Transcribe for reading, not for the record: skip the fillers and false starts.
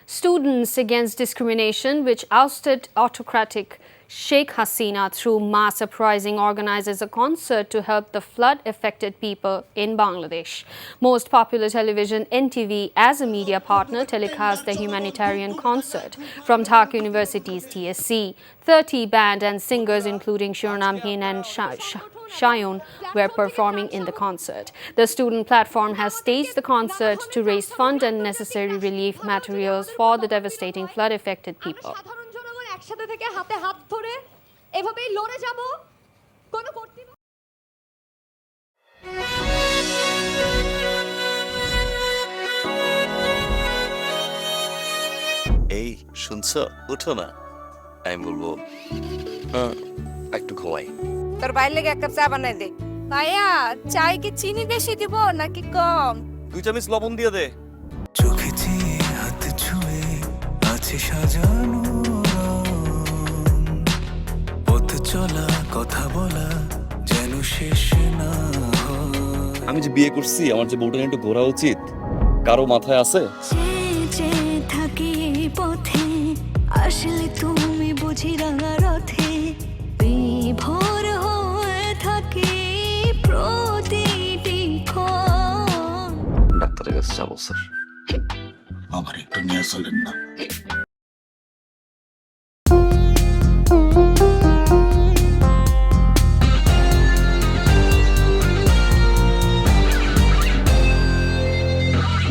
Students Against Discrimination, which ousted autocratic Sheikh Hasina through mass uprising, organizes a concert to help the flood-affected people in Bangladesh. Most popular television NTV, as a media partner, telecast the humanitarian concert from Dhaka University's TSC. 30 band and singers, including Shurnam Hin and Shayun, were performing in the concert. The student platform has staged the concert to raise funds and necessary relief materials for the devastating flood-affected people. একসাথে থেকে হাতে হাত ধরে এভাবেই লড়ে যাব কোন কর্তৃপক্ষ এই শুনছো উঠো না আমি বলবো হ্যাঁ একটু ঘুমাই তোর বাইরে লেগে এক কাপ চা বানাই দে ভাইয়া চাই কি চিনি বেশি দিব নাকি কম 2 চামচ লবণ দিয়ে দে চোখে চেয়ে হাত ছুঁয়ে আছে সাজানো পথ চলা কথা বলা যেন শেষ না আমি যে বিয়ে করছি আমার যে বউটা একটু ঘোরা উচিত কারো মাথায় আছে থাকি পথে আসলে তুমি বুঝি রাঙা রথে বিভোর হয়ে থাকি প্রতিটি ক্ষণ ডাক্তারের কাছে যাবো স্যার আমার একটু নিয়ে চলেন না